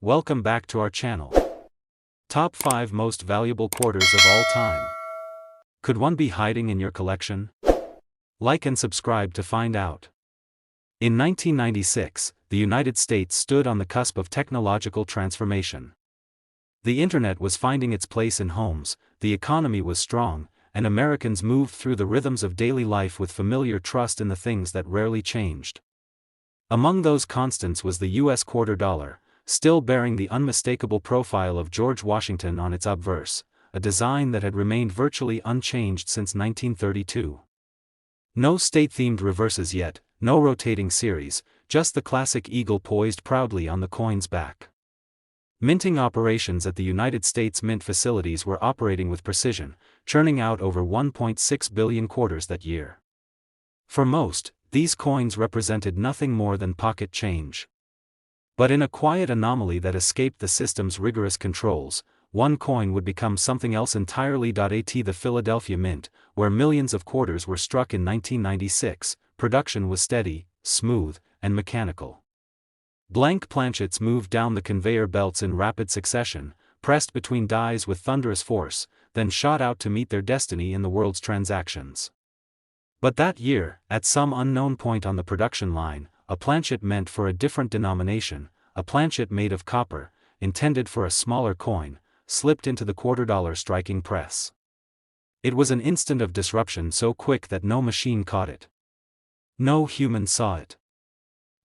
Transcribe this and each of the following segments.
Welcome back to our channel. Top 5 most valuable quarters of all time. Could one be hiding in your collection? Like and subscribe to find out. In 1996, the United States stood on the cusp of technological transformation. The internet was finding its place in homes, the economy was strong, and Americans moved through the rhythms of daily life with familiar trust in the things that rarely changed. Among those constants was the U.S. quarter dollar, still bearing the unmistakable profile of George Washington on its obverse, a design that had remained virtually unchanged since 1932. No state-themed reverses yet, no rotating series, just the classic eagle poised proudly on the coin's back. Minting operations at the United States Mint facilities were operating with precision, churning out over 1.6 billion quarters that year. For most, these coins represented nothing more than pocket change. But in a quiet anomaly that escaped the system's rigorous controls, one coin would become something else entirely. At the Philadelphia Mint, where millions of quarters were struck in 1996, production was steady, smooth, and mechanical. Blank planchets moved down the conveyor belts in rapid succession, pressed between dies with thunderous force, then shot out to meet their destiny in the world's transactions. But that year, at some unknown point on the production line, a planchet meant for a different denomination, a planchet made of copper, intended for a smaller coin, slipped into the quarter-dollar striking press. It was an instant of disruption so quick that no machine caught it. No human saw it.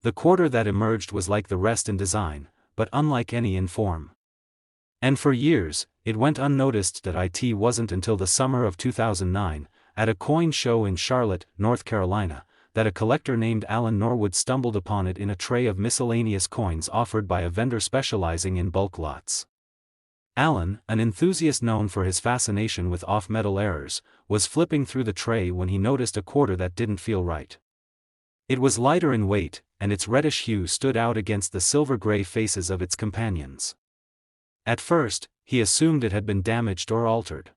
The quarter that emerged was like the rest in design, but unlike any in form. And for years, it went unnoticed. It wasn't until the summer of 2009, at a coin show in Charlotte, North Carolina, that a collector named Alan Norwood stumbled upon it in a tray of miscellaneous coins offered by a vendor specializing in bulk lots. Alan, an enthusiast known for his fascination with off-metal errors, was flipping through the tray when he noticed a quarter that didn't feel right. It was lighter in weight, and its reddish hue stood out against the silver-gray faces of its companions. At first, he assumed it had been damaged or altered.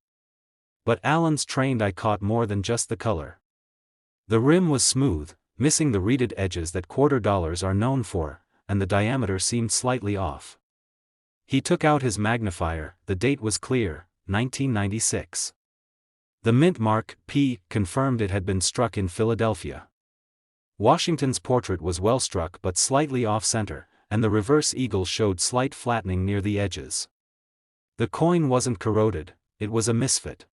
But Alan's trained eye caught more than just the color. The rim was smooth, missing the reeded edges that quarter dollars are known for, and the diameter seemed slightly off. He took out his magnifier. The date was clear, 1996. The mint mark, P, confirmed it had been struck in Philadelphia. Washington's portrait was well struck but slightly off-center, and the reverse eagle showed slight flattening near the edges. The coin wasn't corroded, it was a misfit.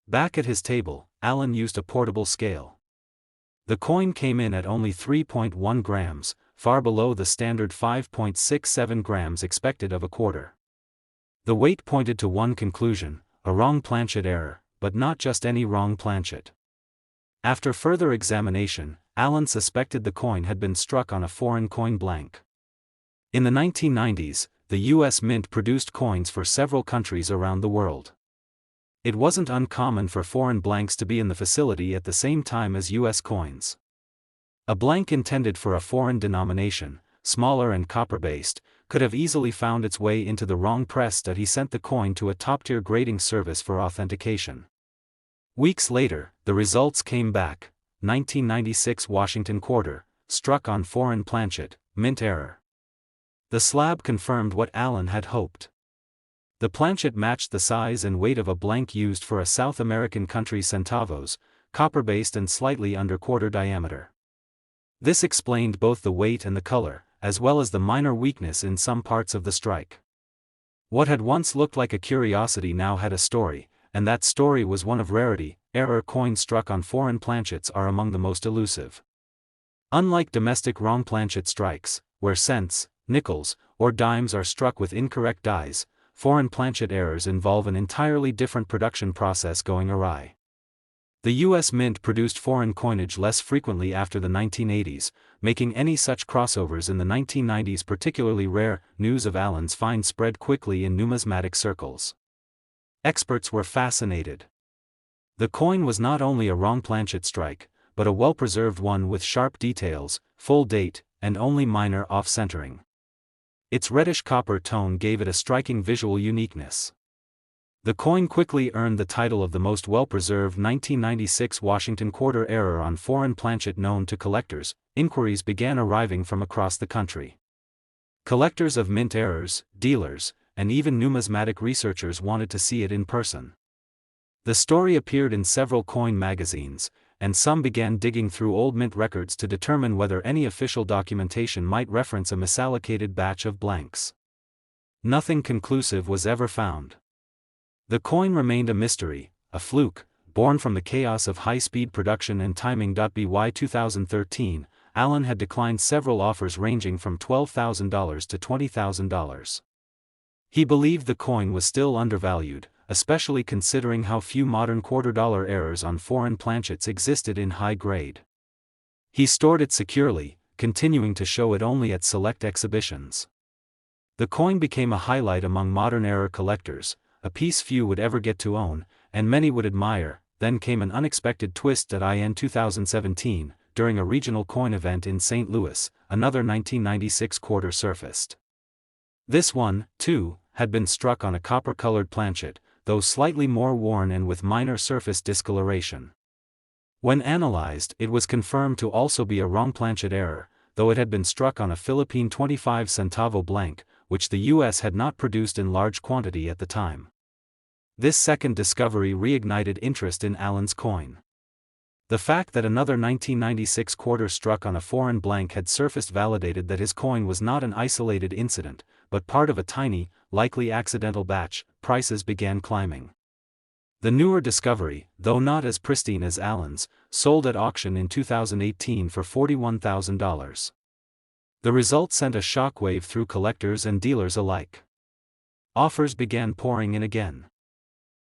Back at his table, Alan used a portable scale. The coin came in at only 3.1 grams, far below the standard 5.67 grams expected of a quarter. The weight pointed to one conclusion: a wrong planchet error, but not just any wrong planchet. After further examination, Alan suspected the coin had been struck on a foreign coin blank. In the 1990s, the U.S. Mint produced coins for several countries around the world. It wasn't uncommon for foreign blanks to be in the facility at the same time as U.S. coins. A blank intended for a foreign denomination, smaller and copper-based, could have easily found its way into the wrong press. He sent the coin to a top-tier grading service for authentication. Weeks later, the results came back: 1996 Washington quarter, struck on foreign planchet, mint error. The slab confirmed what Alan had hoped. The planchet matched the size and weight of a blank used for a South American country: centavos, copper-based and slightly under quarter diameter. This explained both the weight and the color, as well as the minor weakness in some parts of the strike. What had once looked like a curiosity now had a story, and that story was one of rarity. Error coins struck on foreign planchets are among the most elusive. Unlike domestic wrong planchet strikes, where cents, nickels, or dimes are struck with incorrect dies, foreign planchet errors involve an entirely different production process going awry. The U.S. Mint produced foreign coinage less frequently after the 1980s, making any such crossovers in the 1990s particularly rare. News of Alan's find spread quickly in numismatic circles. Experts were fascinated. The coin was not only a wrong planchet strike, but a well-preserved one with sharp details, full date, and only minor off-centering. Its reddish copper tone gave it a striking visual uniqueness. The coin quickly earned the title of the most well-preserved 1996 Washington quarter error on foreign planchet known to collectors. Inquiries began arriving from across the country. Collectors of mint errors, dealers, and even numismatic researchers wanted to see it in person. The story appeared in several coin magazines, and some began digging through old mint records to determine whether any official documentation might reference a misallocated batch of blanks. Nothing conclusive was ever found. The coin remained a mystery, a fluke, born from the chaos of high-speed production and timing. By 2013, Allen had declined several offers ranging from $12,000 to $20,000. He believed the coin was still undervalued, especially considering how few modern quarter-dollar errors on foreign planchets existed in high grade. He stored it securely, continuing to show it only at select exhibitions. The coin became a highlight among modern error collectors, a piece few would ever get to own, and many would admire. Then came an unexpected twist at IN 2017, during a regional coin event in St. Louis, another 1996 quarter surfaced. This one, too, had been struck on a copper-colored planchet, though slightly more worn and with minor surface discoloration. When analyzed, it was confirmed to also be a wrong planchet error, though it had been struck on a Philippine 25 centavo blank, which the U.S. had not produced in large quantity at the time. This second discovery reignited interest in Allen's coin. The fact that another 1996 quarter struck on a foreign blank had surfaced validated that his coin was not an isolated incident, but part of a tiny, likely accidental batch. Prices began climbing. The newer discovery, though not as pristine as Allen's, sold at auction in 2018 for $41,000. The result sent a shockwave through collectors and dealers alike. Offers began pouring in again.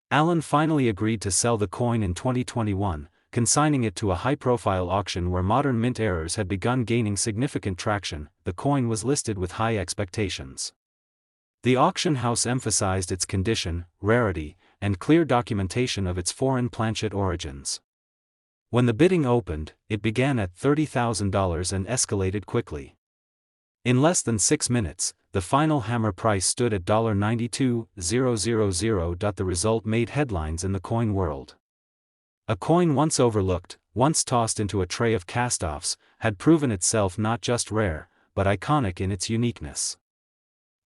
Allen finally agreed to sell the coin in 2021, consigning it to a high-profile auction where modern mint errors had begun gaining significant traction. The coin was listed with high expectations. The auction house emphasized its condition, rarity, and clear documentation of its foreign planchet origins. When the bidding opened, it began at $30,000 and escalated quickly. In less than 6 minutes, the final hammer price stood at $92,000. The result made headlines in the coin world. A coin once overlooked, once tossed into a tray of cast-offs, had proven itself not just rare, but iconic in its uniqueness.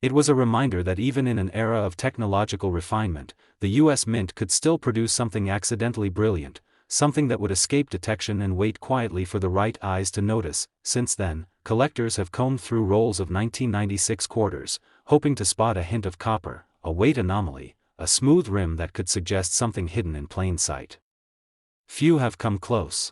It was a reminder that even in an era of technological refinement, the U.S. Mint could still produce something accidentally brilliant, something that would escape detection and wait quietly for the right eyes to notice. Since then, collectors have combed through rolls of 1996 quarters, hoping to spot a hint of copper, a weight anomaly, a smooth rim that could suggest something hidden in plain sight. Few have come close.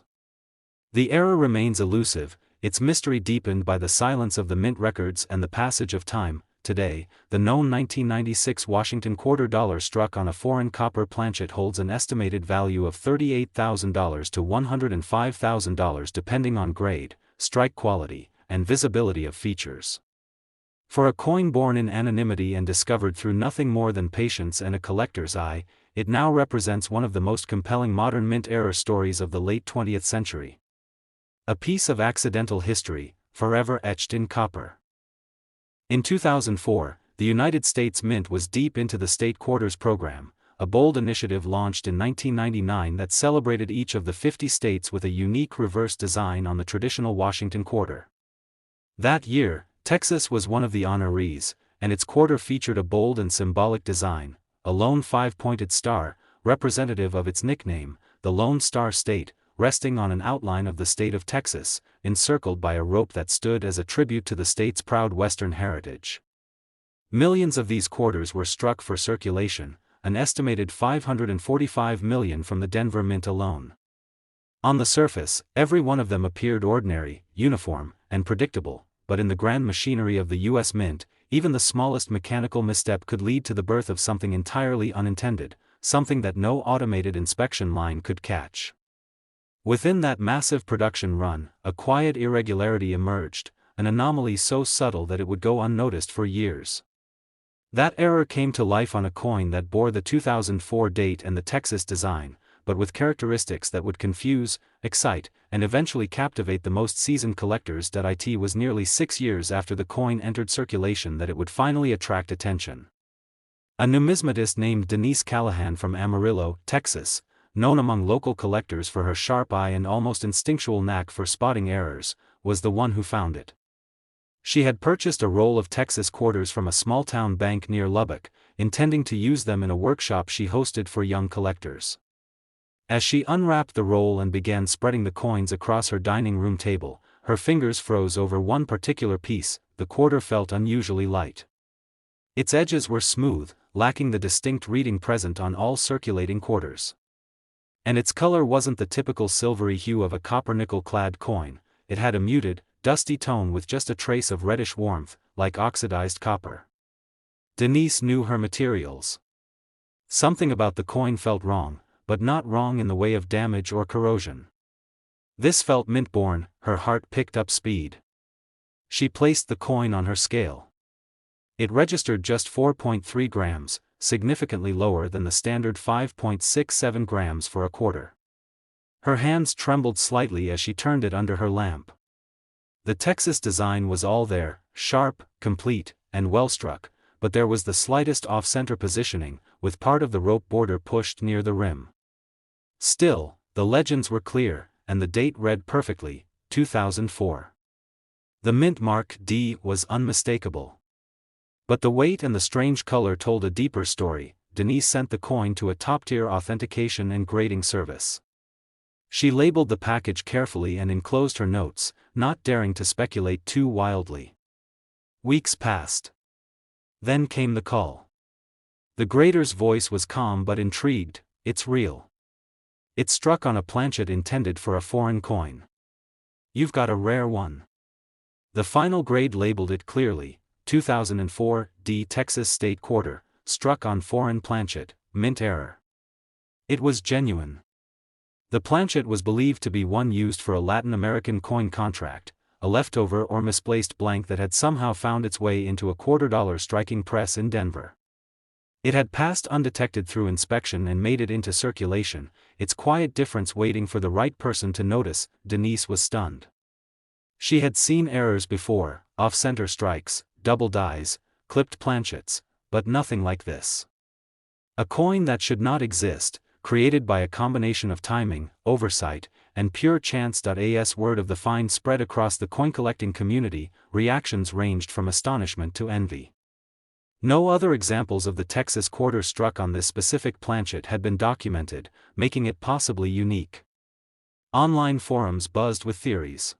The error remains elusive, its mystery deepened by the silence of the mint records and the passage of time. Today, the known 1996 Washington quarter dollar struck on a foreign copper planchet holds an estimated value of $38,000 to $105,000 depending on grade, strike quality, and visibility of features. For a coin born in anonymity and discovered through nothing more than patience and a collector's eye, it now represents one of the most compelling modern mint error stories of the late 20th century. A piece of accidental history, forever etched in copper. In 2004, the United States Mint was deep into the State Quarters program, a bold initiative launched in 1999 that celebrated each of the 50 states with a unique reverse design on the traditional Washington quarter. That year, Texas was one of the honorees, and its quarter featured a bold and symbolic design, a lone 5-pointed star, representative of its nickname, the Lone Star State, resting on an outline of the state of Texas, encircled by a rope that stood as a tribute to the state's proud Western heritage. Millions of these quarters were struck for circulation, an estimated 545 million from the Denver Mint alone. On the surface, every one of them appeared ordinary, uniform, and predictable, but in the grand machinery of the U.S. Mint, even the smallest mechanical misstep could lead to the birth of something entirely unintended, something that no automated inspection line could catch. Within that massive production run, a quiet irregularity emerged, an anomaly so subtle that it would go unnoticed for years. That error came to life on a coin that bore the 2004 date and the Texas design, but with characteristics that would confuse, excite, and eventually captivate the most seasoned collectors. It was nearly 6 years after the coin entered circulation that it would finally attract attention. A numismatist named Denise Callahan from Amarillo, Texas, known among local collectors for her sharp eye and almost instinctual knack for spotting errors, was the one who found it. She had purchased a roll of Texas quarters from a small-town bank near Lubbock, intending to use them in a workshop she hosted for young collectors. As she unwrapped the roll and began spreading the coins across her dining room table, her fingers froze over one particular piece. The quarter felt unusually light. Its edges were smooth, lacking the distinct reading present on all circulating quarters. And its color wasn't the typical silvery hue of a copper-nickel-clad coin. It had a muted, dusty tone with just a trace of reddish warmth, like oxidized copper. Denise knew her materials. Something about the coin felt wrong, but not wrong in the way of damage or corrosion. This felt mint-born. Her heart picked up speed. She placed the coin on her scale. It registered just 4.3 grams, significantly lower than the standard 5.67 grams for a quarter. Her hands trembled slightly as she turned it under her lamp. The Texas design was all there, sharp, complete, and well-struck, but there was the slightest off-center positioning, with part of the rope border pushed near the rim. Still, the legends were clear, and the date read perfectly, 2004. The mint mark D was unmistakable. But the weight and the strange color told a deeper story. Denise sent the coin to a top-tier authentication and grading service. She labeled the package carefully and enclosed her notes, not daring to speculate too wildly. Weeks passed. Then came the call. The grader's voice was calm but intrigued. "It's real." It struck on a planchet intended for a foreign coin. "You've got a rare one." The final grade labeled it clearly, 2004 D Texas State Quarter, struck on foreign planchet, mint error. It was genuine. The planchet was believed to be one used for a Latin American coin contract, a leftover or misplaced blank that had somehow found its way into a $quarter striking press in Denver. It had passed undetected through inspection and made it into circulation, its quiet difference waiting for the right person to notice. Denise was stunned. She had seen errors before, off-center strikes, double dies, clipped planchets, but nothing like this. A coin that should not exist, created by a combination of timing, oversight, and pure chance. As word of the find spread across the coin-collecting community, reactions ranged from astonishment to envy. No other examples of the Texas quarter struck on this specific planchet had been documented, making it possibly unique. Online forums buzzed with theories.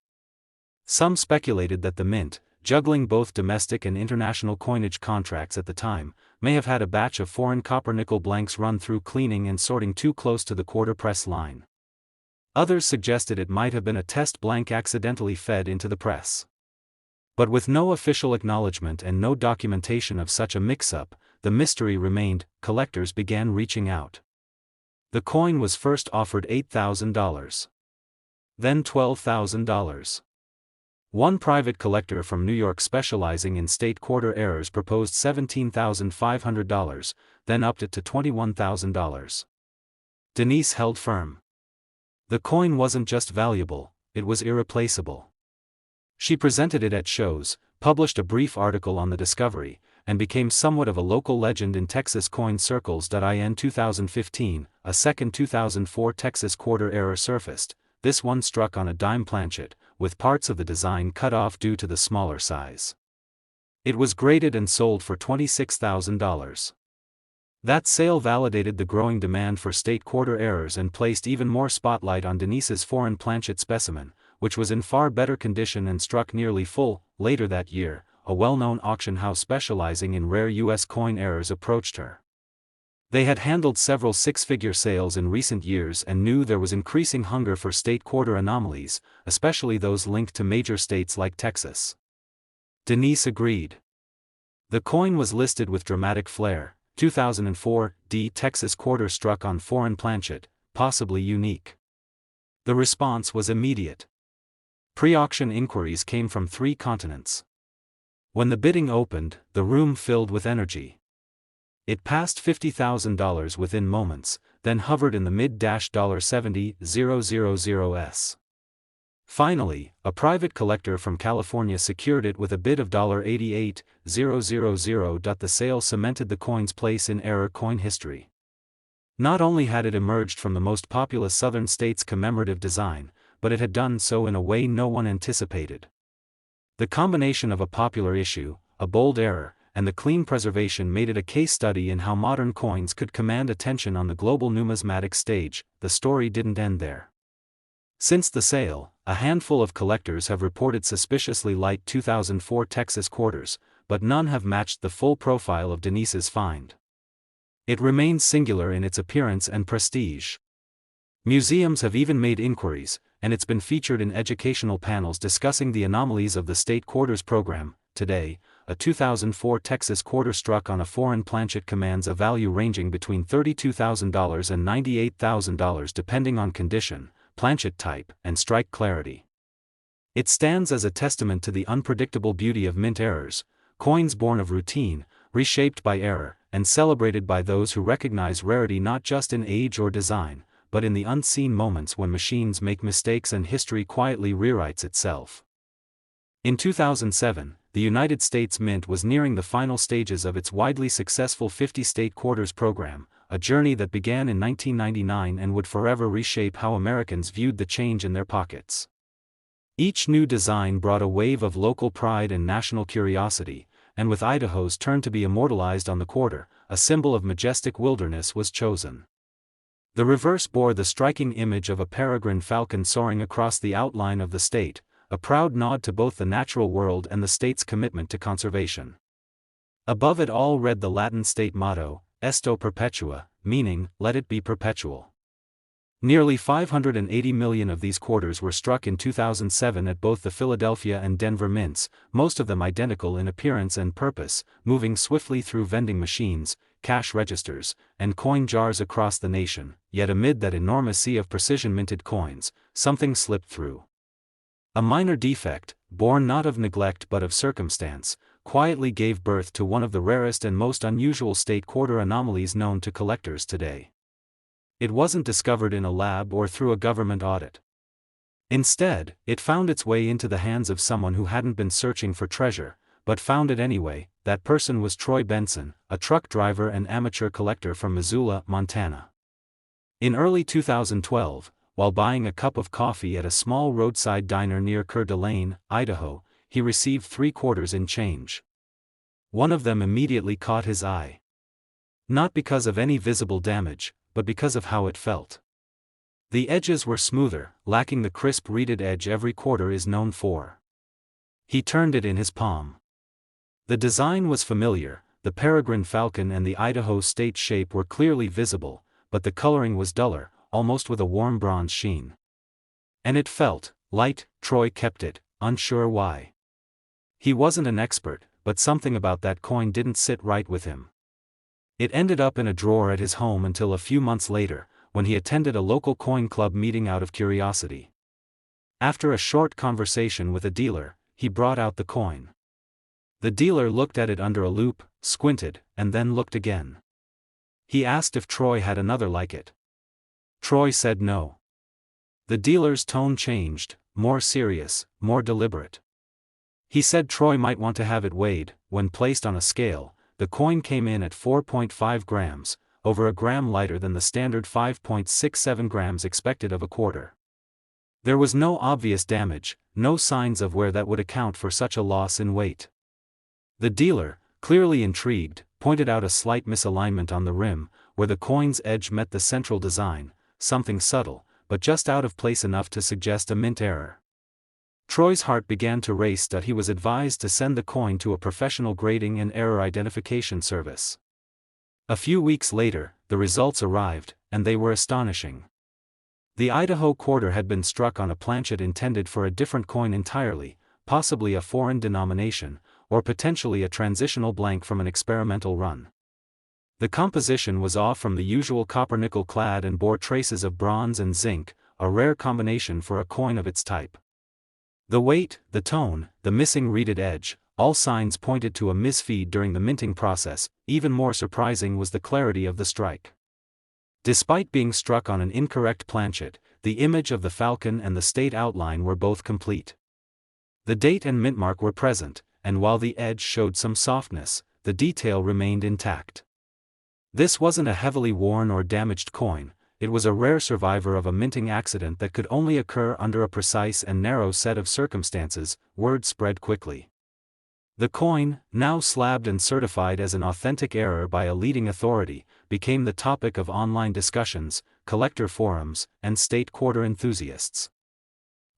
Some speculated that the mint, juggling both domestic and international coinage contracts at the time, may have had a batch of foreign copper-nickel blanks run through cleaning and sorting too close to the quarter press line. Others suggested it might have been a test blank accidentally fed into the press. But with no official acknowledgement and no documentation of such a mix-up, the mystery remained. Collectors began reaching out. The coin was first offered $8,000. Then $12,000. One private collector from New York specializing in state quarter errors proposed $17,500, then upped it to $21,000. Denise held firm. The coin wasn't just valuable, it was irreplaceable. She presented it at shows, published a brief article on the discovery, and became somewhat of a local legend in Texas coin circles. In 2015, a second 2004 Texas quarter error surfaced, this one struck on a dime planchet, with parts of the design cut off due to the smaller size. It was graded and sold for $26,000. That sale validated the growing demand for state quarter errors and placed even more spotlight on Denise's foreign planchet specimen, which was in far better condition and struck nearly full. Later that year, a well-known auction house specializing in rare U.S. coin errors approached her. They had handled several six-figure sales in recent years and knew there was increasing hunger for state quarter anomalies, especially those linked to major states like Texas. Denise agreed. The coin was listed with dramatic flair, 2004 D Texas quarter struck on foreign planchet, possibly unique. The response was immediate. Pre-auction inquiries came from 3 continents. When the bidding opened, the room filled with energy. It passed $50,000 within moments, then hovered in the mid-$70,000s. Finally, a private collector from California secured it with a bid of $88,000. The sale cemented the coin's place in error coin history. Not only had it emerged from the most populous southern states' commemorative design, but it had done so in a way no one anticipated. The combination of a popular issue, a bold error, and the clean preservation made it a case study in how modern coins could command attention on the global numismatic stage. The story didn't end there. Since the sale, a handful of collectors have reported suspiciously light 2004 Texas quarters, but none have matched the full profile of Denise's find. It remains singular in its appearance and prestige. Museums have even made inquiries, and it's been featured in educational panels discussing the anomalies of the state quarters program. Today, a 2004 Texas quarter struck on a foreign planchet commands a value ranging between $32,000 and $98,000 depending on condition, planchet type, and strike clarity. It stands as a testament to the unpredictable beauty of mint errors, coins born of routine, reshaped by error, and celebrated by those who recognize rarity not just in age or design, but in the unseen moments when machines make mistakes and history quietly rewrites itself. In 2007, the United States Mint was nearing the final stages of its widely successful 50-state quarters program, a journey that began in 1999 and would forever reshape how Americans viewed the change in their pockets. Each new design brought a wave of local pride and national curiosity, and with Idaho's turn to be immortalized on the quarter, a symbol of majestic wilderness was chosen. The reverse bore the striking image of a peregrine falcon soaring across the outline of the state, a proud nod to both the natural world and the state's commitment to conservation. Above it all read the Latin state motto, Esto Perpetua, meaning, let it be perpetual. Nearly 580 million of these quarters were struck in 2007 at both the Philadelphia and Denver mints, most of them identical in appearance and purpose, moving swiftly through vending machines, cash registers, and coin jars across the nation. Yet amid that enormous sea of precision-minted coins, something slipped through. A minor defect, born not of neglect but of circumstance, quietly gave birth to one of the rarest and most unusual state quarter anomalies known to collectors today. It wasn't discovered in a lab or through a government audit. Instead, it found its way into the hands of someone who hadn't been searching for treasure, but found it anyway. That person was Troy Benson, a truck driver and amateur collector from Missoula, Montana. In early 2012, while buying a cup of coffee at a small roadside diner near Coeur d'Alene, Idaho, he received 3 quarters in change. One of them immediately caught his eye. Not because of any visible damage, but because of how it felt. The edges were smoother, lacking the crisp reeded edge every quarter is known for. He turned it in his palm. The design was familiar, the peregrine falcon and the Idaho state shape were clearly visible, but the coloring was duller, almost with a warm bronze sheen. And it felt light. Troy kept it, unsure why. He wasn't an expert, but something about that coin didn't sit right with him. It ended up in a drawer at his home until a few months later, when he attended a local coin club meeting out of curiosity. After a short conversation with a dealer, he brought out the coin. The dealer looked at it under a loupe, squinted, and then looked again. He asked if Troy had another like it. Troy said no. The dealer's tone changed, more serious, more deliberate. He said Troy might want to have it weighed. When placed on a scale, the coin came in at 4.5 grams, over a gram lighter than the standard 5.67 grams expected of a quarter. There was no obvious damage, no signs of where that would account for such a loss in weight. The dealer, clearly intrigued, pointed out a slight misalignment on the rim, where the coin's edge met the central design, something subtle, but just out of place enough to suggest a mint error. Troy's heart began to race. He was advised to send the coin to a professional grading and error identification service. A few weeks later, the results arrived, and they were astonishing. The Idaho quarter had been struck on a planchet intended for a different coin entirely, possibly a foreign denomination, or potentially a transitional blank from an experimental run. The composition was off from the usual copper-nickel clad and bore traces of bronze and zinc, a rare combination for a coin of its type. The weight, the tone, the missing reeded edge, all signs pointed to a misfeed during the minting process. Even more surprising was the clarity of the strike. Despite being struck on an incorrect planchet, the image of the falcon and the state outline were both complete. The date and mint mark were present, and while the edge showed some softness, the detail remained intact. This wasn't a heavily worn or damaged coin, it was a rare survivor of a minting accident that could only occur under a precise and narrow set of circumstances. Word spread quickly. The coin, now slabbed and certified as an authentic error by a leading authority, became the topic of online discussions, collector forums, and state quarter enthusiasts.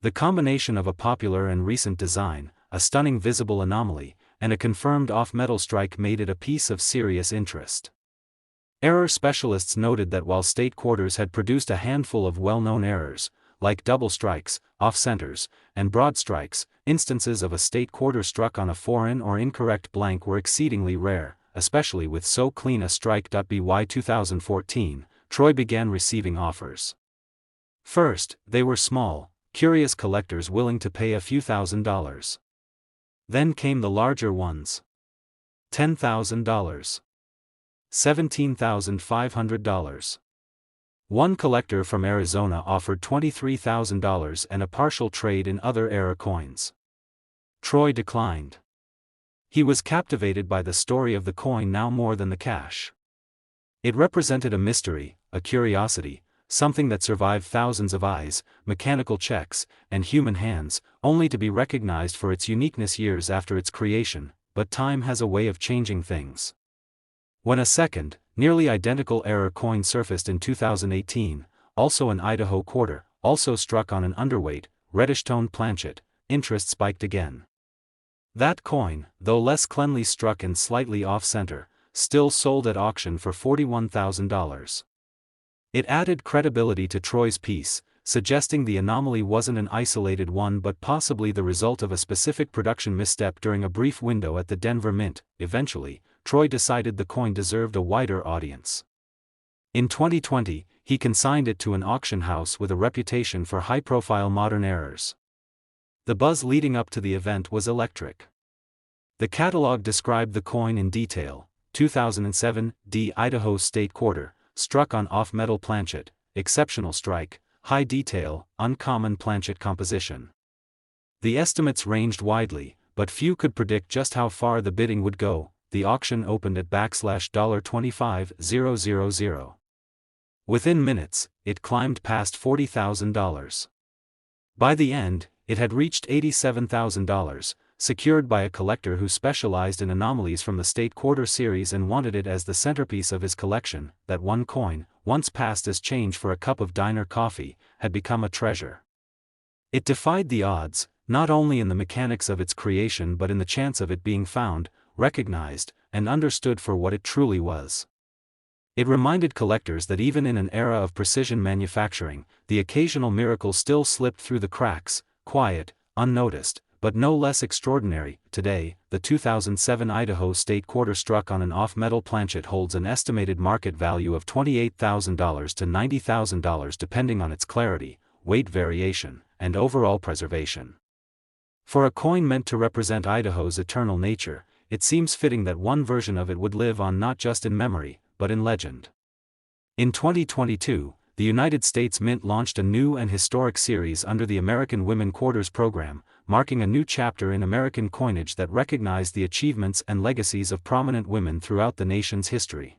The combination of a popular and recent design, a stunning visible anomaly, and a confirmed off-metal strike made it a piece of serious interest. Error specialists noted that while state quarters had produced a handful of well-known errors, like double strikes, off-centers, and broad strikes, instances of a state quarter struck on a foreign or incorrect blank were exceedingly rare, especially with so clean a strike. By 2014, Troy began receiving offers. First, they were small, curious collectors willing to pay a few $1,000s. Then came the larger ones. $10,000. $17,500. One collector from Arizona offered $23,000 and a partial trade in other error coins. Troy declined. He was captivated by the story of the coin now more than the cash. It represented a mystery, a curiosity, something that survived thousands of eyes, mechanical checks, and human hands, only to be recognized for its uniqueness years after its creation. But time has a way of changing things. When a second, nearly identical error coin surfaced in 2018, also an Idaho quarter, also struck on an underweight, reddish-toned planchet, interest spiked again. That coin, though less cleanly struck and slightly off-center, still sold at auction for $41,000. It added credibility to Troy's piece, suggesting the anomaly wasn't an isolated one but possibly the result of a specific production misstep during a brief window at the Denver Mint. Eventually, Troy decided the coin deserved a wider audience. In 2020, he consigned it to an auction house with a reputation for high-profile modern errors. The buzz leading up to the event was electric. The catalog described the coin in detail: 2007 D Idaho State Quarter, struck on off-metal planchet, exceptional strike, high detail, uncommon planchet composition. The estimates ranged widely, but few could predict just how far the bidding would go. The auction opened at $25,000. Within minutes, it climbed past $40,000. By the end, it had reached $87,000, secured by a collector who specialized in anomalies from the State Quarter series and wanted it as the centerpiece of his collection. That one coin, once passed as change for a cup of diner coffee, had become a treasure. It defied the odds, not only in the mechanics of its creation but in the chance of it being found, recognized, and understood for what it truly was. It reminded collectors that even in an era of precision manufacturing, the occasional miracle still slipped through the cracks, quiet, unnoticed, but no less extraordinary. Today, the 2007 Idaho State Quarter struck on an off-metal planchet holds an estimated market value of $28,000 to $90,000 depending on its clarity, weight variation, and overall preservation. For a coin meant to represent Idaho's eternal nature, it seems fitting that one version of it would live on not just in memory, but in legend. In 2022, the United States Mint launched a new and historic series under the American Women Quarters program, marking a new chapter in American coinage that recognized the achievements and legacies of prominent women throughout the nation's history.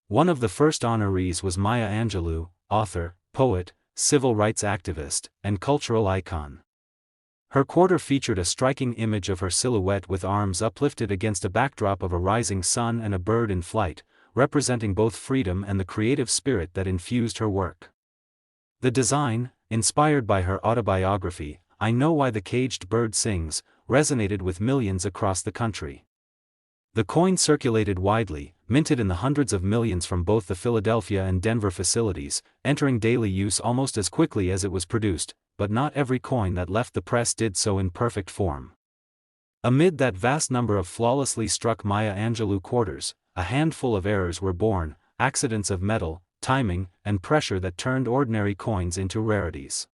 One of the first honorees was Maya Angelou, author, poet, civil rights activist, and cultural icon. Her quarter featured a striking image of her silhouette with arms uplifted against a backdrop of a rising sun and a bird in flight, representing both freedom and the creative spirit that infused her work. The design, inspired by her autobiography, I Know Why the Caged Bird Sings, resonated with millions across the country. The coin circulated widely, minted in the hundreds of millions from both the Philadelphia and Denver facilities, entering daily use almost as quickly as it was produced, but not every coin that left the press did so in perfect form. Amid that vast number of flawlessly struck Maya Angelou quarters, a handful of errors were born, accidents of metal, timing, and pressure that turned ordinary coins into rarities.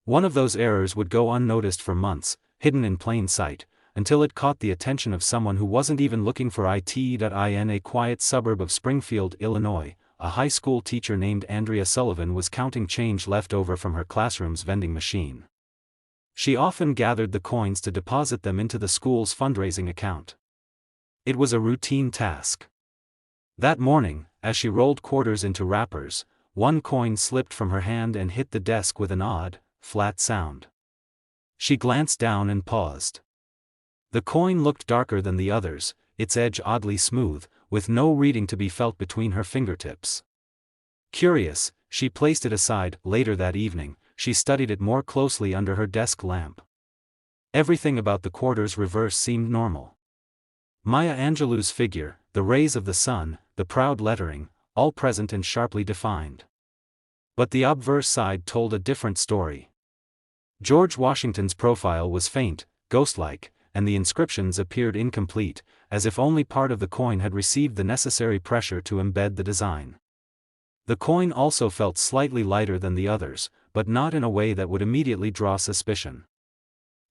One of those errors would go unnoticed for months, hidden in plain sight, until it caught the attention of someone who wasn't even looking for it. In a quiet suburb of Springfield, Illinois, a high school teacher named Andrea Sullivan was counting change left over from her classroom's vending machine. She often gathered the coins to deposit them into the school's fundraising account. It was a routine task. That morning, as she rolled quarters into wrappers, one coin slipped from her hand and hit the desk with an odd, flat sound. She glanced down and paused. The coin looked darker than the others, its edge oddly smooth, with no reading to be felt between her fingertips. Curious, she placed it aside. Later that evening, she studied it more closely under her desk lamp. Everything about the quarter's reverse seemed normal. Maya Angelou's figure, the rays of the sun, the proud lettering, all present and sharply defined. But the obverse side told a different story. George Washington's profile was faint, ghost-like, and the inscriptions appeared incomplete, as if only part of the coin had received the necessary pressure to embed the design. The coin also felt slightly lighter than the others, but not in a way that would immediately draw suspicion.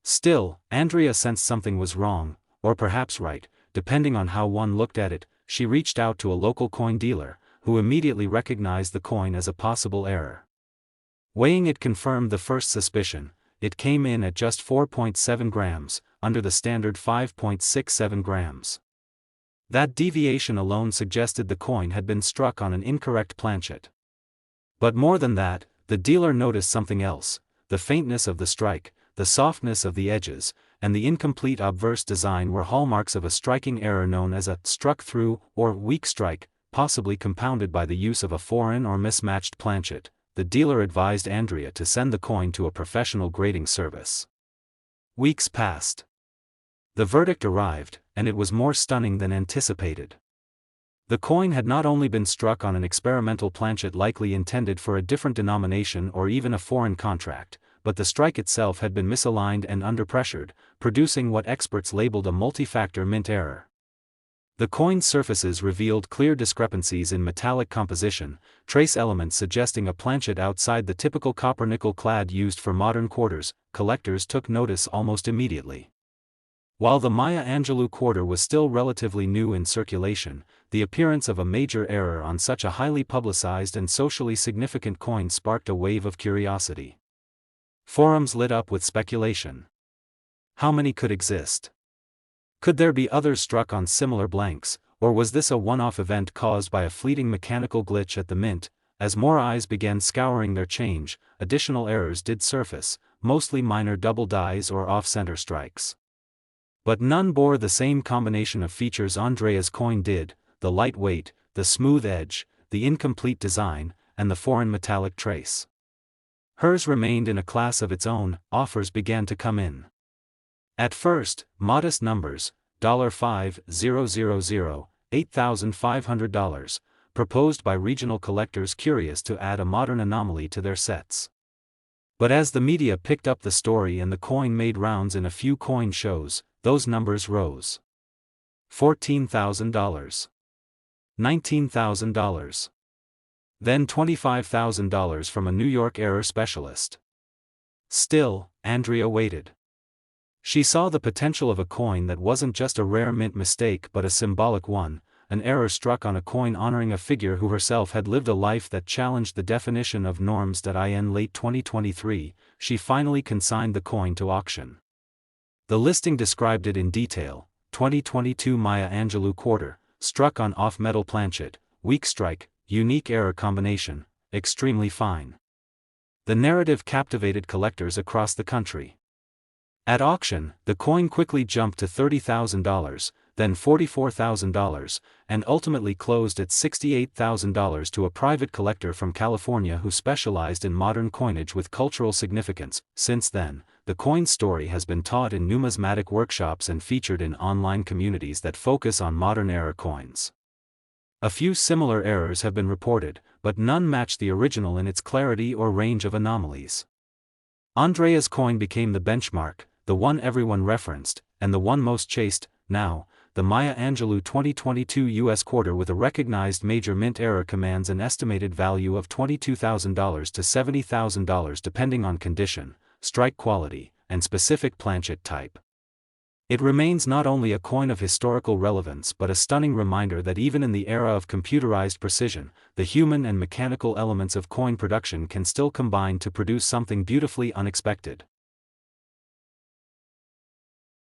Still, Andrea sensed something was wrong, or perhaps right, depending on how one looked at it. She reached out to a local coin dealer, who immediately recognized the coin as a possible error. Weighing it confirmed the first suspicion. It came in at just 4.7 grams, under the standard 5.67 grams. That deviation alone suggested the coin had been struck on an incorrect planchet. But more than that, the dealer noticed something else: the faintness of the strike, the softness of the edges, and the incomplete obverse design were hallmarks of a striking error known as a struck-through or weak strike, possibly compounded by the use of a foreign or mismatched planchet. The dealer advised Andrea to send the coin to a professional grading service. Weeks passed. The verdict arrived, and it was more stunning than anticipated. The coin had not only been struck on an experimental planchet likely intended for a different denomination or even a foreign contract, but the strike itself had been misaligned and underpressured, producing what experts labeled a multi-factor mint error. The coin's surfaces revealed clear discrepancies in metallic composition, trace elements suggesting a planchet outside the typical copper-nickel clad used for modern quarters. Collectors took notice almost immediately. While the Maya Angelou quarter was still relatively new in circulation, the appearance of a major error on such a highly publicized and socially significant coin sparked a wave of curiosity. Forums lit up with speculation. How many could exist? Could there be others struck on similar blanks, or was this a one-off event caused by a fleeting mechanical glitch at the mint? As more eyes began scouring their change, additional errors did surface, mostly minor double dies or off-center strikes. But none bore the same combination of features Andrea's coin did: the light weight, the smooth edge, the incomplete design, and the foreign metallic trace. Hers remained in a class of its own. Offers began to come in. At first, modest numbers, $5,000, $8,500, proposed by regional collectors curious to add a modern anomaly to their sets. But as the media picked up the story and the coin made rounds in a few coin shows, those numbers rose. $14,000. $19,000. Then $25,000 from a New York error specialist. Still, Andrea waited. She saw the potential of a coin that wasn't just a rare mint mistake but a symbolic one, an error struck on a coin honoring a figure who herself had lived a life that challenged the definition of norms. In late 2023, she finally consigned the coin to auction. The listing described it in detail: 2022 Maya Angelou quarter, struck on off-metal planchet, weak strike, unique error combination, extremely fine. The narrative captivated collectors across the country. At auction, the coin quickly jumped to $30,000, then $44,000, and ultimately closed at $68,000 to a private collector from California who specialized in modern coinage with cultural significance. Since then, the coin's story has been taught in numismatic workshops and featured in online communities that focus on modern era coins. A few similar errors have been reported, but none match the original in its clarity or range of anomalies. Andrea's coin became the benchmark, the one everyone referenced, and the one most chased. Now, the Maya Angelou 2022 U.S. quarter with a recognized major mint error commands an estimated value of $22,000 to $70,000 depending on condition, strike quality, and specific planchet type. It remains not only a coin of historical relevance but a stunning reminder that even in the era of computerized precision, the human and mechanical elements of coin production can still combine to produce something beautifully unexpected.